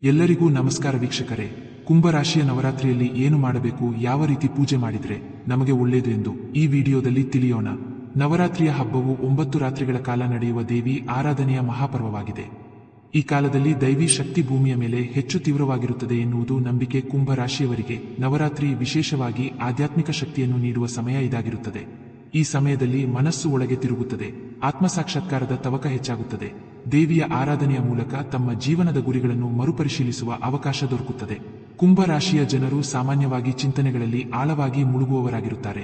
ಎಲ್ಲರಿಗೂ ನಮಸ್ಕಾರ ವೀಕ್ಷಕರೇ. ಕುಂಭರಾಶಿಯ ನವರಾತ್ರಿಯಲ್ಲಿ ಏನು ಮಾಡಬೇಕು, ಯಾವ ರೀತಿ ಪೂಜೆ ಮಾಡಿದ್ರೆ ನಮಗೆ ಒಳ್ಳೆಯದು ಎಂದು ಈ ವಿಡಿಯೋದಲ್ಲಿ ತಿಳಿಯೋಣ. ನವರಾತ್ರಿಯ ಹಬ್ಬವು 9 ರಾತ್ರಿಗಳ ಕಾಲ ನಡೆಯುವ ದೇವಿ ಆರಾಧನೆಯ ಮಹಾಪರ್ವವಾಗಿದೆ. ಈ ಕಾಲದಲ್ಲಿ ದೈವಿ ಶಕ್ತಿ ಭೂಮಿಯ ಮೇಲೆ ಹೆಚ್ಚು ತೀವ್ರವಾಗಿರುತ್ತದೆ ಎನ್ನುವುದು ನಂಬಿಕೆ. ಕುಂಭರಾಶಿಯವರಿಗೆ ನವರಾತ್ರಿ ವಿಶೇಷವಾಗಿ ಆಧ್ಯಾತ್ಮಿಕ ಶಕ್ತಿಯನ್ನು ನೀಡುವ ಸಮಯ ಇದಾಗಿರುತ್ತದೆ. ಈ ಸಮಯದಲ್ಲಿ ಮನಸ್ಸು ಒಳಗೆ ತಿರುಗುತ್ತದೆ, ಆತ್ಮಸಾಕ್ಷಾತ್ಕಾರದ ತವಕ ಹೆಚ್ಚಾಗುತ್ತದೆ. ದೇವಿಯ ಆರಾಧನೆಯ ಮೂಲಕ ತಮ್ಮ ಜೀವನದ ಗುರಿಗಳನ್ನು ಮರುಪರಿಶೀಲಿಸುವ ಅವಕಾಶ ದೊರಕುತ್ತದೆ. ಕುಂಭರಾಶಿಯ ಜನರು ಸಾಮಾನ್ಯವಾಗಿ ಚಿಂತನೆಗಳಲ್ಲಿ ಆಳವಾಗಿ ಮುಳುಗುವವರಾಗಿರುತ್ತಾರೆ.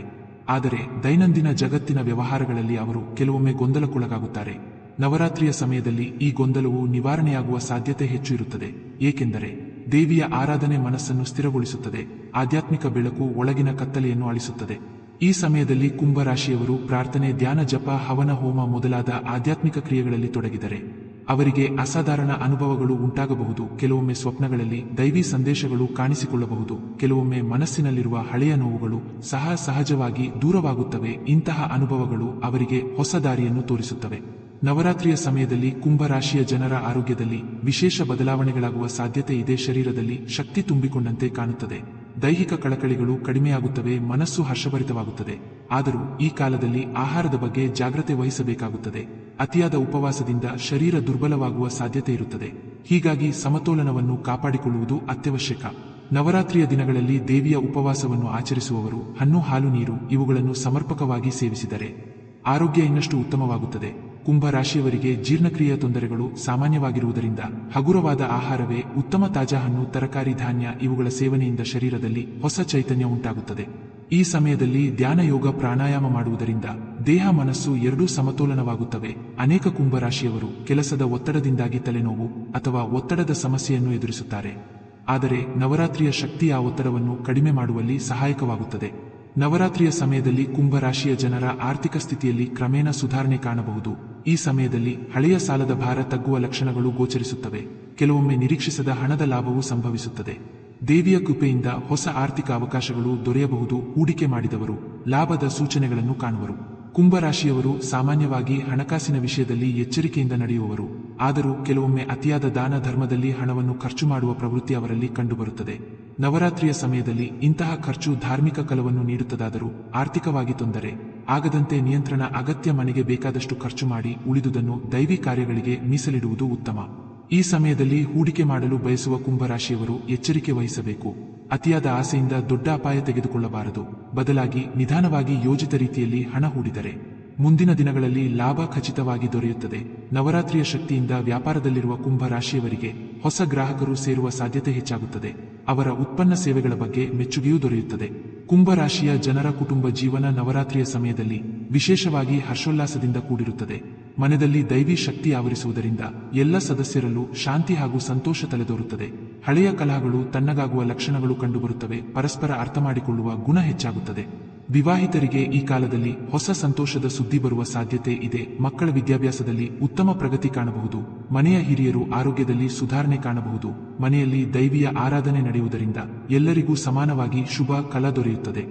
ಆದರೆ ದೈನಂದಿನ ಜಗತ್ತಿನ ವ್ಯವಹಾರಗಳಲ್ಲಿ ಅವರು ಕೆಲವೊಮ್ಮೆ ಗೊಂದಲಕ್ಕೊಳಗಾಗುತ್ತಾರೆ. ನವರಾತ್ರಿಯ ಸಮಯದಲ್ಲಿ ಈ ಗೊಂದಲವು ನಿವಾರಣೆಯಾಗುವ ಸಾಧ್ಯತೆ ಹೆಚ್ಚು ಇರುತ್ತದೆ. ಏಕೆಂದರೆ ದೇವಿಯ ಆರಾಧನೆ ಮನಸ್ಸನ್ನು ಸ್ಥಿರಗೊಳಿಸುತ್ತದೆ, ಆಧ್ಯಾತ್ಮಿಕ ಬೆಳಕು ಒಳಗಿನ ಕತ್ತಲೆಯನ್ನು ಅಳಿಸುತ್ತದೆ. ಈ ಸಮಯದಲ್ಲಿ ಕುಂಭರಾಶಿಯವರು ಪ್ರಾರ್ಥನೆ, ಧ್ಯಾನ, ಜಪ, ಹವನ, ಹೋಮ ಮೊದಲಾದ ಆಧ್ಯಾತ್ಮಿಕ ಕ್ರಿಯೆಗಳಲ್ಲಿ ತೊಡಗಿದರೆ ಅವರಿಗೆ ಅಸಾಧಾರಣ ಅನುಭವಗಳು ಉಂಟಾಗಬಹುದು. ಕೆಲವೊಮ್ಮೆ ಸ್ವಪ್ನಗಳಲ್ಲಿ ದೈವಿ ಸಂದೇಶಗಳು ಕಾಣಿಸಿಕೊಳ್ಳಬಹುದು. ಕೆಲವೊಮ್ಮೆ ಮನಸ್ಸಿನಲ್ಲಿರುವ ಹಳೆಯ ನೋವುಗಳು ಸಹ ಸಹಜವಾಗಿ ದೂರವಾಗುತ್ತವೆ. ಇಂತಹ ಅನುಭವಗಳು ಅವರಿಗೆ ಹೊಸ ದಾರಿಯನ್ನು ತೋರಿಸುತ್ತವೆ. ನವರಾತ್ರಿಯ ಸಮಯದಲ್ಲಿ ಕುಂಭರಾಶಿಯ ಜನರ ಆರೋಗ್ಯದಲ್ಲಿ ವಿಶೇಷ ಬದಲಾವಣೆಗಳಾಗುವ ಸಾಧ್ಯತೆ ಇದೆ. ಶರೀರದಲ್ಲಿ ಶಕ್ತಿ ತುಂಬಿಕೊಂಡಂತೆ ಕಾಣುತ್ತದೆ, ದೈಹಿಕ ಕಳಕಳಿಗಳು ಕಡಿಮೆಯಾಗುತ್ತವೆ, ಮನಸ್ಸು ಹರ್ಷಭರಿತವಾಗುತ್ತದೆ. ಆದರೂ ಈ ಕಾಲದಲ್ಲಿ ಆಹಾರದ ಬಗ್ಗೆ ಜಾಗ್ರತೆ ವಹಿಸಬೇಕಾಗುತ್ತದೆ. ಅತಿಯಾದ ಉಪವಾಸದಿಂದ ಶರೀರ ದುರ್ಬಲವಾಗುವ ಸಾಧ್ಯತೆ ಇರುತ್ತದೆ. ಹೀಗಾಗಿ ಸಮತೋಲನವನ್ನು ಕಾಪಾಡಿಕೊಳ್ಳುವುದು ಅತ್ಯವಶ್ಯಕ. ನವರಾತ್ರಿಯ ದಿನಗಳಲ್ಲಿ ದೇವಿಯ ಉಪವಾಸವನ್ನು ಆಚರಿಸುವವರು ಹಣ್ಣು, ಹಾಲು, ನೀರು ಇವುಗಳನ್ನು ಸಮರ್ಪಕವಾಗಿ ಸೇವಿಸಿದರೆ ಆರೋಗ್ಯ ಇನ್ನಷ್ಟು ಉತ್ತಮವಾಗುತ್ತದೆ. ಕುಂಭರಾಶಿಯವರಿಗೆ ಜೀರ್ಣಕ್ರಿಯೆಯ ತೊಂದರೆಗಳು ಸಾಮಾನ್ಯವಾಗಿರುವುದರಿಂದ ಹಗುರವಾದ ಆಹಾರವೇ ಉತ್ತಮ. ತಾಜಾ ಹಣ್ಣು, ತರಕಾರಿ, ಧಾನ್ಯ ಇವುಗಳ ಸೇವನೆಯಿಂದ ಶರೀರದಲ್ಲಿ ಹೊಸ ಚೈತನ್ಯ ಉಂಟಾಗುತ್ತದೆ. ಈ ಸಮಯದಲ್ಲಿ ಧ್ಯಾನ, ಯೋಗ, ಪ್ರಾಣಾಯಾಮ ಮಾಡುವುದರಿಂದ ದೇಹ ಮನಸ್ಸು ಎರಡೂ ಸಮತೋಲನವಾಗುತ್ತವೆ. ಅನೇಕ ಕುಂಭರಾಶಿಯವರು ಕೆಲಸದ ಒತ್ತಡದಿಂದಾಗಿ ತಲೆನೋವು ಅಥವಾ ಒತ್ತಡದ ಸಮಸ್ಯೆಯನ್ನು ಎದುರಿಸುತ್ತಾರೆ. ಆದರೆ ನವರಾತ್ರಿಯ ಶಕ್ತಿ ಆ ಒತ್ತಡವನ್ನು ಕಡಿಮೆ ಮಾಡುವಲ್ಲಿ ಸಹಾಯಕವಾಗುತ್ತದೆ. ನವರಾತ್ರಿಯ ಸಮಯದಲ್ಲಿ ಕುಂಭರಾಶಿಯ ಜನರ ಆರ್ಥಿಕ ಸ್ಥಿತಿಯಲ್ಲಿ ಕ್ರಮೇಣ ಸುಧಾರಣೆ ಕಾಣಬಹುದು. ಈ ಸಮಯದಲ್ಲಿ ಹಳೆಯ ಸಾಲದ ಭಾರ ತಗ್ಗುವ ಲಕ್ಷಣಗಳು ಗೋಚರಿಸುತ್ತವೆ. ಕೆಲವೊಮ್ಮೆ ನಿರೀಕ್ಷಿಸದ ಹಣದ ಲಾಭವೂ ಸಂಭವಿಸುತ್ತದೆ. ದೇವಿಯ ಕೃಪೆಯಿಂದ ಹೊಸ ಆರ್ಥಿಕ ಅವಕಾಶಗಳು ದೊರೆಯಬಹುದು. ಹೂಡಿಕೆ ಮಾಡಿದವರು ಲಾಭದ ಸೂಚನೆಗಳನ್ನು ಕಾಣುವರು. ಕುಂಭರಾಶಿಯವರು ಸಾಮಾನ್ಯವಾಗಿ ಹಣಕಾಸಿನ ವಿಷಯದಲ್ಲಿ ಎಚ್ಚರಿಕೆಯಿಂದ ನಡೆಯುವವರು. ಆದರೂ ಕೆಲವೊಮ್ಮೆ ಅತಿಯಾದ ದಾನ ಧರ್ಮದಲ್ಲಿ ಹಣವನ್ನು ಖರ್ಚು ಮಾಡುವ ಪ್ರವೃತ್ತಿ ಅವರಲ್ಲಿ ಕಂಡುಬರುತ್ತದೆ. ನವರಾತ್ರಿಯ ಸಮಯದಲ್ಲಿ ಇಂತಹ ಖರ್ಚು ಧಾರ್ಮಿಕ ಫಲವನ್ನು ನೀಡುತ್ತದಾದರೂ ಆರ್ಥಿಕವಾಗಿ ತೊಂದರೆ ಆಗದಂತೆ ನಿಯಂತ್ರಣ ಅಗತ್ಯ. ಮನೆಗೆ ಬೇಕಾದಷ್ಟು ಖರ್ಚು ಮಾಡಿ ಉಳಿದುದನ್ನು ದೈವಿ ಕಾರ್ಯಗಳಿಗೆ ಮೀಸಲಿಡುವುದು ಉತ್ತಮ. ಈ ಸಮಯದಲ್ಲಿ ಹೂಡಿಕೆ ಮಾಡಲು ಬಯಸುವ ಕುಂಭರಾಶಿಯವರು ಎಚ್ಚರಿಕೆ ವಹಿಸಬೇಕು. ಅತಿಯಾದ ಆಸೆಯಿಂದ ದೊಡ್ಡ ಅಪಾಯ ತೆಗೆದುಕೊಳ್ಳಬಾರದು. ಬದಲಾಗಿ ನಿಧಾನವಾಗಿ ಯೋಜಿತ ರೀತಿಯಲ್ಲಿ ಹಣ ಹೂಡಿದರೆ ಮುಂದಿನ ದಿನಗಳಲ್ಲಿ ಲಾಭ ಖಚಿತವಾಗಿ ದೊರೆಯುತ್ತದೆ. ನವರಾತ್ರಿಯ ಶಕ್ತಿಯಿಂದ ವ್ಯಾಪಾರದಲ್ಲಿರುವ ಕುಂಭರಾಶಿಯವರಿಗೆ ಹೊಸ ಗ್ರಾಹಕರು ಸೇರುವ ಸಾಧ್ಯತೆ ಹೆಚ್ಚಾಗುತ್ತದೆ. ಅವರ ಉತ್ಪನ್ನ ಸೇವೆಗಳ ಬಗ್ಗೆ ಮೆಚ್ಚುಗೆಯೂ ದೊರೆಯುತ್ತದೆ. ಕುಂಭರಾಶಿಯ ಜನರ ಕುಟುಂಬ ಜೀವನ ನವರಾತ್ರಿಯ ಸಮಯದಲ್ಲಿ ವಿಶೇಷವಾಗಿ ಹರ್ಷೋಲ್ಲಾಸದಿಂದ ಕೂಡಿರುತ್ತದೆ. ಮನೆಯಲ್ಲಿ ದೈವಿ ಶಕ್ತಿ ಆವರಿಸುವುದರಿಂದ ಎಲ್ಲ ಸದಸ್ಯರಲ್ಲೂ ಶಾಂತಿ ಹಾಗೂ ಸಂತೋಷ ತಲೆದೋರುತ್ತದೆ. ಹಳೆಯ ಕಲಹಗಳು ತಣ್ಣಗಾಗುವ ಲಕ್ಷಣಗಳು ಕಂಡುಬರುತ್ತವೆ. ಪರಸ್ಪರ ಅರ್ಥ ಮಾಡಿಕೊಳ್ಳುವ ಗುಣ ಹೆಚ್ಚಾಗುತ್ತದೆ. ವಿವಾಹಿತರಿಗೆ ಈ ಕಾಲದಲ್ಲಿ ಹೊಸ ಸಂತೋಷದ ಸುದ್ದಿ ಬರುವ ಸಾಧ್ಯತೆ ಇದೆ. ಮಕ್ಕಳ ವಿದ್ಯಾಭ್ಯಾಸದಲ್ಲಿ ಉತ್ತಮ ಪ್ರಗತಿ ಕಾಣಬಹುದು. ಮನೆಯ ಹಿರಿಯರು ಆರೋಗ್ಯದಲ್ಲಿ ಸುಧಾರಣೆ ಕಾಣಬಹುದು. ಮನೆಯಲ್ಲಿ ದೈವಿಯ ಆರಾಧನೆ ನಡೆಯುವುದರಿಂದ ಎಲ್ಲರಿಗೂ ಸಮಾನವಾಗಿ ಶುಭ ಫಲ ದೊರೆಯುತ್ತದೆ.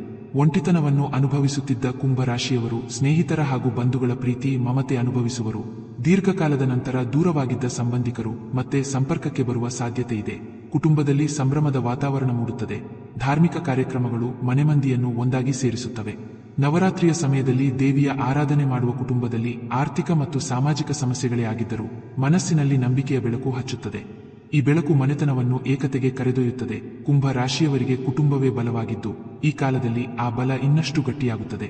ಒಂಟಿತನವನ್ನು ಅನುಭವಿಸುತ್ತಿದ್ದ ಕುಂಭರಾಶಿಯವರು ಸ್ನೇಹಿತರ ಹಾಗೂ ಬಂಧುಗಳ ಪ್ರೀತಿ ಮಮತೆ ಅನುಭವಿಸುವರು. ದೀರ್ಘಕಾಲದ ನಂತರ ದೂರವಾಗಿದ್ದ ಸಂಬಂಧಿಕರು ಮತ್ತೆ ಸಂಪರ್ಕಕ್ಕೆ ಬರುವ ಸಾಧ್ಯತೆ ಇದೆ. ಕುಟುಂಬದಲ್ಲಿ ಸಂಭ್ರಮದ ವಾತಾವರಣ ಮೂಡುತ್ತದೆ. ಧಾರ್ಮಿಕ ಕಾರ್ಯಕ್ರಮಗಳು ಮನೆಮಂದಿಯನ್ನು ಒಂದಾಗಿ ಸೇರಿಸುತ್ತವೆ. ನವರಾತ್ರಿಯ ಸಮಯದಲ್ಲಿ ದೇವಿಯ ಆರಾಧನೆ ಮಾಡುವ ಕುಟುಂಬದಲ್ಲಿ ಆರ್ಥಿಕ ಮತ್ತು ಸಾಮಾಜಿಕ ಸಮಸ್ಯೆಗಳೇ ಆಗಿದ್ದರೂ ಮನಸ್ಸಿನಲ್ಲಿ ನಂಬಿಕೆಯ ಬೆಳಕು ಹಚ್ಚುತ್ತದೆ. ಈ ಬೆಳಕು ಮನೆತನವನ್ನು ಏಕತೆಗೆ ಕರೆದೊಯ್ಯುತ್ತದೆ. ಕುಂಭರಾಶಿಯವರಿಗೆ ಕುಟುಂಬವೇ ಬಲವಾಗಿದ್ದು ಈ ಕಾಲದಲ್ಲಿ ಆ ಬಲ ಇನ್ನಷ್ಟು ಗಟ್ಟಿಯಾಗುತ್ತದೆ.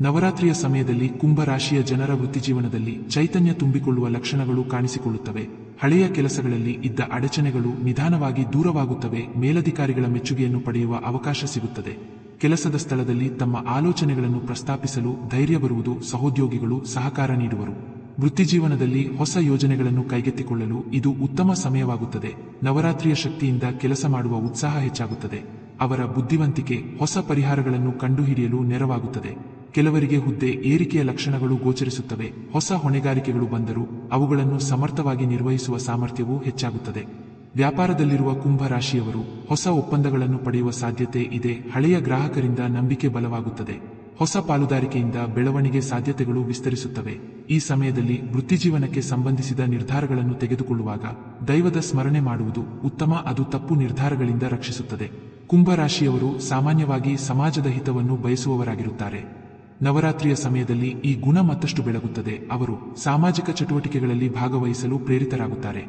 ನವರಾತ್ರಿಯ ಸಮಯದಲ್ಲಿ ಕುಂಭರಾಶಿಯ ಜನರ ವೃತ್ತಿಜೀವನದಲ್ಲಿ ಚೈತನ್ಯ ತುಂಬಿಕೊಳ್ಳುವ ಲಕ್ಷಣಗಳು ಕಾಣಿಸಿಕೊಳ್ಳುತ್ತವೆ. ಹಳೆಯ ಕೆಲಸಗಳಲ್ಲಿ ಇದ್ದ ಅಡಚಣೆಗಳು ನಿಧಾನವಾಗಿ ದೂರವಾಗುತ್ತವೆ. ಮೇಲಧಿಕಾರಿಗಳ ಮೆಚ್ಚುಗೆಯನ್ನು ಪಡೆಯುವ ಅವಕಾಶ ಸಿಗುತ್ತದೆ. ಕೆಲಸದ ಸ್ಥಳದಲ್ಲಿ ತಮ್ಮ ಆಲೋಚನೆಗಳನ್ನು ಪ್ರಸ್ತಾಪಿಸಲು ಧೈರ್ಯ ಬರುವುದು. ಸಹೋದ್ಯೋಗಿಗಳು ಸಹಕಾರ ನೀಡುವರು. ವೃತ್ತಿಜೀವನದಲ್ಲಿ ಹೊಸ ಯೋಜನೆಗಳನ್ನು ಕೈಗೆತ್ತಿಕೊಳ್ಳಲು ಇದು ಉತ್ತಮ ಸಮಯವಾಗುತ್ತದೆ. ನವರಾತ್ರಿಯ ಶಕ್ತಿಯಿಂದ ಕೆಲಸ ಮಾಡುವ ಉತ್ಸಾಹ ಹೆಚ್ಚಾಗುತ್ತದೆ. ಅವರ ಬುದ್ಧಿವಂತಿಕೆ ಹೊಸ ಪರಿಹಾರಗಳನ್ನು ಕಂಡುಹಿಡಿಯಲು ನೆರವಾಗುತ್ತದೆ. ಕೆಲವರಿಗೆ ಹುದ್ದೆ ಏರಿಕೆಯ ಲಕ್ಷಣಗಳು ಗೋಚರಿಸುತ್ತವೆ. ಹೊಸ ಹೊಣೆಗಾರಿಕೆಗಳು ಬಂದರೂ ಅವುಗಳನ್ನು ಸಮರ್ಥವಾಗಿ ನಿರ್ವಹಿಸುವ ಸಾಮರ್ಥ್ಯವೂ ಹೆಚ್ಚಾಗುತ್ತದೆ. ವ್ಯಾಪಾರದಲ್ಲಿರುವ ಕುಂಭರಾಶಿಯವರು ಹೊಸ ಒಪ್ಪಂದಗಳನ್ನು ಪಡೆಯುವ ಸಾಧ್ಯತೆ ಇದೆ. ಹಳೆಯ ಗ್ರಾಹಕರಿಂದ ನಂಬಿಕೆ ಬಲವಾಗುತ್ತದೆ. ಹೊಸ ಪಾಲುದಾರಿಕೆಯಿಂದ ಬೆಳವಣಿಗೆ ಸಾಧ್ಯತೆಗಳು ವಿಸ್ತರಿಸುತ್ತವೆ. ಈ ಸಮಯದಲ್ಲಿ ವೃತ್ತಿಜೀವನಕ್ಕೆ ಸಂಬಂಧಿಸಿದ ನಿರ್ಧಾರಗಳನ್ನು ತೆಗೆದುಕೊಳ್ಳುವಾಗ ದೈವದ ಸ್ಮರಣೆ ಮಾಡುವುದು ಉತ್ತಮ. ಅದು ತಪ್ಪು ನಿರ್ಧಾರಗಳಿಂದ ರಕ್ಷಿಸುತ್ತದೆ. ಕುಂಭರಾಶಿಯವರು ಸಾಮಾನ್ಯವಾಗಿ ಸಮಾಜದ ಹಿತವನ್ನು ಬಯಸುವವರಾಗಿರುತ್ತಾರೆ. ನವರಾತ್ರಿಯ ಸಮಯದಲ್ಲಿ ಈ ಗುಣ ಮತ್ತಷ್ಟು ಬೆಳಗುತ್ತದೆ. ಅವರು ಸಾಮಾಜಿಕ ಚಟುವಟಿಕೆಗಳಲ್ಲಿ ಭಾಗವಹಿಸಲು ಪ್ರೇರಿತರಾಗುತ್ತಾರೆ.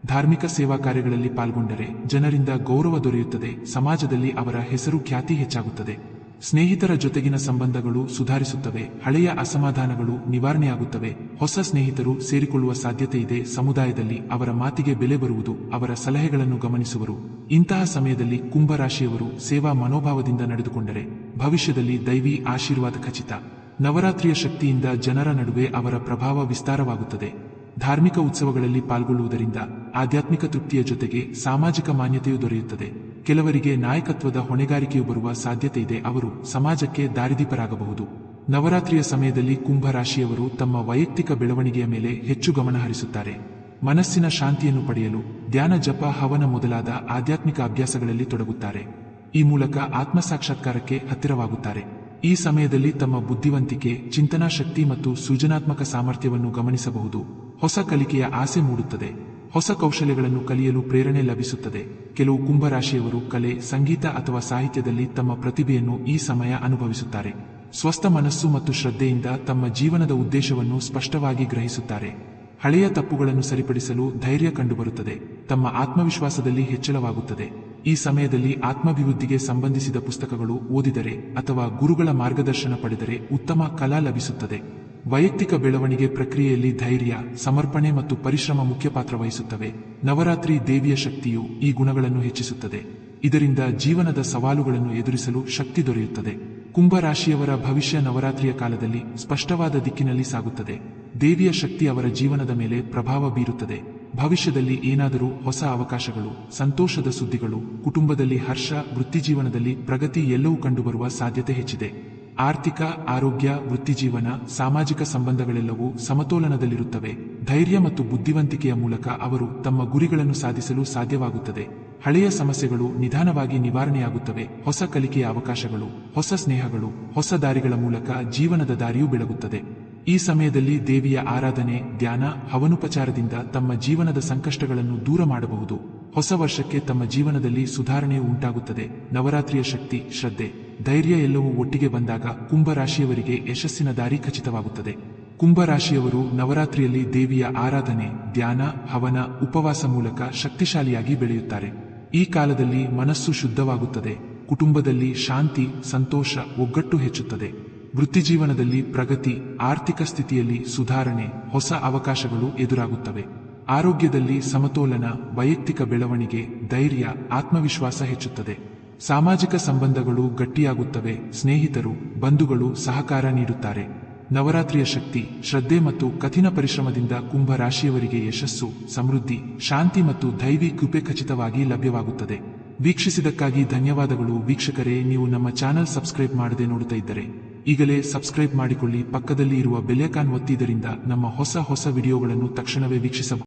ಧಾರ್ಮಿಕ ಸೇವಾ ಕಾರ್ಯಗಳಲ್ಲಿ ಪಾಲ್ಗೊಂಡರೆ ಜನರಿಂದ ಗೌರವ ದೊರೆಯುತ್ತದೆ. ಸಮಾಜದಲ್ಲಿ ಅವರ ಹೆಸರು ಖ್ಯಾತಿ ಹೆಚ್ಚಾಗುತ್ತದೆ. ಸ್ನೇಹಿತರ ಜೊತೆಗಿನ ಸಂಬಂಧಗಳು ಸುಧಾರಿಸುತ್ತವೆ. ಹಳೆಯ ಅಸಮಾಧಾನಗಳು ನಿವಾರಣೆಯಾಗುತ್ತವೆ. ಹೊಸ ಸ್ನೇಹಿತರು ಸೇರಿಕೊಳ್ಳುವ ಸಾಧ್ಯತೆ ಇದೆ. ಸಮುದಾಯದಲ್ಲಿ ಅವರ ಮಾತಿಗೆ ಬೆಲೆ ಬರುವುದು. ಅವರ ಸಲಹೆಗಳನ್ನು ಗಮನಿಸುವರು. ಇಂತಹ ಸಮಯದಲ್ಲಿ ಕುಂಭರಾಶಿಯವರು ಸೇವಾ ಮನೋಭಾವದಿಂದ ನಡೆದುಕೊಂಡರೆ ಭವಿಷ್ಯದಲ್ಲಿ ದೈವಿ ಆಶೀರ್ವಾದ ಖಚಿತ. ನವರಾತ್ರಿಯ ಶಕ್ತಿಯಿಂದ ಜನರ ನಡುವೆ ಅವರ ಪ್ರಭಾವ ವಿಸ್ತಾರವಾಗುತ್ತದೆ. ಧಾರ್ಮಿಕ ಉತ್ಸವಗಳಲ್ಲಿ ಪಾಲ್ಗೊಳ್ಳುವುದರಿಂದ ಆಧ್ಯಾತ್ಮಿಕ ತೃಪ್ತಿಯ ಜೊತೆಗೆ ಸಾಮಾಜಿಕ ಮಾನ್ಯತೆಯೂ ದೊರೆಯುತ್ತದೆ. ಕೆಲವರಿಗೆ ನಾಯಕತ್ವದ ಹೊಣೆಗಾರಿಕೆಯು ಬರುವ ಸಾಧ್ಯತೆ ಇದೆ. ಅವರು ಸಮಾಜಕ್ಕೆ ದಾರಿದೀಪರಾಗಬಹುದು. ನವರಾತ್ರಿಯ ಸಮಯದಲ್ಲಿ ಕುಂಭರಾಶಿಯವರು ತಮ್ಮ ವೈಯಕ್ತಿಕ ಬೆಳವಣಿಗೆಯ ಮೇಲೆ ಹೆಚ್ಚು ಗಮನ ಹರಿಸುತ್ತಾರೆ. ಮನಸ್ಸಿನ ಶಾಂತಿಯನ್ನು ಪಡೆಯಲು ಧ್ಯಾನ, ಜಪ, ಹವನ ಮೊದಲಾದ ಆಧ್ಯಾತ್ಮಿಕ ಅಭ್ಯಾಸಗಳಲ್ಲಿ ತೊಡಗುತ್ತಾರೆ. ಈ ಮೂಲಕ ಆತ್ಮಸಾಕ್ಷಾತ್ಕಾರಕ್ಕೆ ಹತ್ತಿರವಾಗುತ್ತಾರೆ. ಈ ಸಮಯದಲ್ಲಿ ತಮ್ಮ ಬುದ್ಧಿವಂತಿಕೆ, ಚಿಂತನಾ ಶಕ್ತಿ ಮತ್ತು ಸೃಜನಾತ್ಮಕ ಸಾಮರ್ಥ್ಯವನ್ನು ಗಮನಿಸಬಹುದು. ಹೊಸ ಕಲಿಕೆಯ ಆಸೆ ಮೂಡುತ್ತದೆ. ಹೊಸ ಕೌಶಲ್ಯಗಳನ್ನು ಕಲಿಯಲು ಪ್ರೇರಣೆ ಲಭಿಸುತ್ತದೆ. ಕೆಲವು ಕುಂಭರಾಶಿಯವರು ಕಲೆ, ಸಂಗೀತ ಅಥವಾ ಸಾಹಿತ್ಯದಲ್ಲಿ ತಮ್ಮ ಪ್ರತಿಭೆಯನ್ನು ಈ ಸಮಯ ಅನುಭವಿಸುತ್ತಾರೆ. ಸ್ವಸ್ಥ ಮನಸ್ಸು ಮತ್ತು ಶ್ರದ್ಧೆಯಿಂದ ತಮ್ಮ ಜೀವನದ ಉದ್ದೇಶವನ್ನು ಸ್ಪಷ್ಟವಾಗಿ ಗ್ರಹಿಸುತ್ತಾರೆ. ಹಳೆಯ ತಪ್ಪುಗಳನ್ನು ಸರಿಪಡಿಸಲು ಧೈರ್ಯ ಕಂಡುಬರುತ್ತದೆ. ತಮ್ಮ ಆತ್ಮವಿಶ್ವಾಸದಲ್ಲಿ ಹೆಚ್ಚಳವಾಗುತ್ತದೆ. ಈ ಸಮಯದಲ್ಲಿ ಆತ್ಮಾಭಿವೃದ್ಧಿಗೆ ಸಂಬಂಧಿಸಿದ ಪುಸ್ತಕಗಳು ಓದಿದರೆ ಅಥವಾ ಗುರುಗಳ ಮಾರ್ಗದರ್ಶನ ಪಡೆದರೆ ಉತ್ತಮ ಕಲಾ ಲಭಿಸುತ್ತದೆ. ವೈಯಕ್ತಿಕ ಬೆಳವಣಿಗೆ ಪ್ರಕ್ರಿಯೆಯಲ್ಲಿ ಧೈರ್ಯ, ಸಮರ್ಪಣೆ ಮತ್ತು ಪರಿಶ್ರಮ ಮುಖ್ಯ ಪಾತ್ರ ವಹಿಸುತ್ತವೆ. ನವರಾತ್ರಿ ದೇವಿಯ ಶಕ್ತಿಯು ಈ ಗುಣಗಳನ್ನು ಹೆಚ್ಚಿಸುತ್ತದೆ. ಇದರಿಂದ ಜೀವನದ ಸವಾಲುಗಳನ್ನು ಎದುರಿಸಲು ಶಕ್ತಿ ದೊರೆಯುತ್ತದೆ. ಕುಂಭರಾಶಿಯವರ ಭವಿಷ್ಯ ನವರಾತ್ರಿಯ ಕಾಲದಲ್ಲಿ ಸ್ಪಷ್ಟವಾದ ದಿಕ್ಕಿನಲ್ಲಿ ಸಾಗುತ್ತದೆ. ದೇವಿಯ ಶಕ್ತಿ ಅವರ ಜೀವನದ ಮೇಲೆ ಪ್ರಭಾವ ಬೀರುತ್ತದೆ. ಭವಿಷ್ಯದಲ್ಲಿ ಏನಾದರೂ ಹೊಸ ಅವಕಾಶಗಳು, ಸಂತೋಷದ ಸುದ್ದಿಗಳು, ಕುಟುಂಬದಲ್ಲಿ ಹರ್ಷ, ವೃತ್ತಿಜೀವನದಲ್ಲಿ ಪ್ರಗತಿ ಎಲ್ಲವೂ ಕಂಡುಬರುವ ಸಾಧ್ಯತೆ ಹೆಚ್ಚಿದೆ. ಆರ್ಥಿಕ, ಆರೋಗ್ಯ, ವೃತ್ತಿಜೀವನ, ಸಾಮಾಜಿಕ ಸಂಬಂಧಗಳೆಲ್ಲವೂ ಸಮತೋಲನದಲ್ಲಿರುತ್ತವೆ. ಧೈರ್ಯ ಮತ್ತು ಬುದ್ಧಿವಂತಿಕೆಯ ಮೂಲಕ ಅವರು ತಮ್ಮ ಗುರಿಗಳನ್ನು ಸಾಧಿಸಲು ಸಾಧ್ಯವಾಗುತ್ತದೆ. ಹಳೆಯ ಸಮಸ್ಯೆಗಳು ನಿಧಾನವಾಗಿ ನಿವಾರಣೆಯಾಗುತ್ತವೆ. ಹೊಸ ಕಲಿಕೆಯ ಅವಕಾಶಗಳು, ಹೊಸ ಸ್ನೇಹಗಳು, ಹೊಸ ದಾರಿಗಳ ಮೂಲಕ ಜೀವನದ ದಾರಿಯೂ ಬೆಳಗುತ್ತದೆ. ಈ ಸಮಯದಲ್ಲಿ ದೇವಿಯ ಆರಾಧನೆ, ಧ್ಯಾನ, ಹವನುಪಚಾರದಿಂದ ತಮ್ಮ ಜೀವನದ ಸಂಕಷ್ಟಗಳನ್ನು ದೂರ ಮಾಡಬಹುದು. ಹೊಸ ವರ್ಷಕ್ಕೆ ತಮ್ಮ ಜೀವನದಲ್ಲಿ ಸುಧಾರಣೆಯೂ ಉಂಟಾಗುತ್ತದೆ. ನವರಾತ್ರಿಯ ಶಕ್ತಿ, ಶ್ರದ್ಧೆ, ಧೈರ್ಯ ಎಲ್ಲವೂ ಒಟ್ಟಿಗೆ ಬಂದಾಗ ಕುಂಭರಾಶಿಯವರಿಗೆ ಯಶಸ್ಸಿನ ದಾರಿ ಖಚಿತವಾಗುತ್ತದೆ. ಕುಂಭರಾಶಿಯವರು ನವರಾತ್ರಿಯಲ್ಲಿ ದೇವಿಯ ಆರಾಧನೆ, ಧ್ಯಾನ, ಹವನ, ಉಪವಾಸ ಮೂಲಕ ಶಕ್ತಿಶಾಲಿಯಾಗಿ ಬೆಳೆಯುತ್ತಾರೆ. ಈ ಕಾಲದಲ್ಲಿ ಮನಸ್ಸು ಶುದ್ಧವಾಗುತ್ತದೆ. ಕುಟುಂಬದಲ್ಲಿ ಶಾಂತಿ, ಸಂತೋಷ, ಒಗ್ಗಟ್ಟು ಹೆಚ್ಚುತ್ತದೆ. ವೃತ್ತಿಜೀವನದಲ್ಲಿ ಪ್ರಗತಿ, ಆರ್ಥಿಕ ಸ್ಥಿತಿಯಲ್ಲಿ ಸುಧಾರಣೆ, ಹೊಸ ಅವಕಾಶಗಳು ಎದುರಾಗುತ್ತವೆ. ಆರೋಗ್ಯದಲ್ಲಿ ಸಮತೋಲನ, ವೈಯಕ್ತಿಕ ಬೆಳವಣಿಗೆ, ಧೈರ್ಯ, ಆತ್ಮವಿಶ್ವಾಸ ಹೆಚ್ಚುತ್ತದೆ. ಸಾಮಾಜಿಕ ಸಂಬಂಧಗಳು ಗಟ್ಟಿಯಾಗುತ್ತವೆ. ಸ್ನೇಹಿತರು, ಬಂಧುಗಳು ಸಹಕಾರ ನೀಡುತ್ತಾರೆ. ನವರಾತ್ರಿಯ ಶಕ್ತಿ, ಶ್ರದ್ಧೆ ಮತ್ತು ಕಠಿಣ ಪರಿಶ್ರಮದಿಂದ ಕುಂಭರಾಶಿಯವರಿಗೆ ಯಶಸ್ಸು, ಸಮೃದ್ಧಿ, ಶಾಂತಿ ಮತ್ತು ದೈವಿ ಕೃಪೆ ಖಚಿತವಾಗಿ ಲಭ್ಯವಾಗುತ್ತದೆ. ವೀಕ್ಷಿಸಿದ್ದಕ್ಕಾಗಿ ಧನ್ಯವಾದಗಳು ವೀಕ್ಷಕರೇ. ನೀವು ನಮ್ಮ ಚಾನೆಲ್ ಸಬ್ಸ್ಕ್ರೈಬ್ ಮಾಡದೆ ನೋಡುತ್ತಾ ಇದ್ದರೆ ಈಗಲೇ ಸಬ್ಸ್ಕ್ರೈಬ್ ಮಾಡಿಕೊಳ್ಳಿ. ಪಕ್ಕದಲ್ಲಿ ಇರುವ ಬೆಲ್ ಐಕಾನ್ ಒತ್ತಿ. ಇದರಿಂದ ನಮ್ಮ ಹೊಸ ವಿಡಿಯೋಗಳನ್ನು ತಕ್ಷಣವೇ ವೀಕ್ಷಿಸಬಹುದು.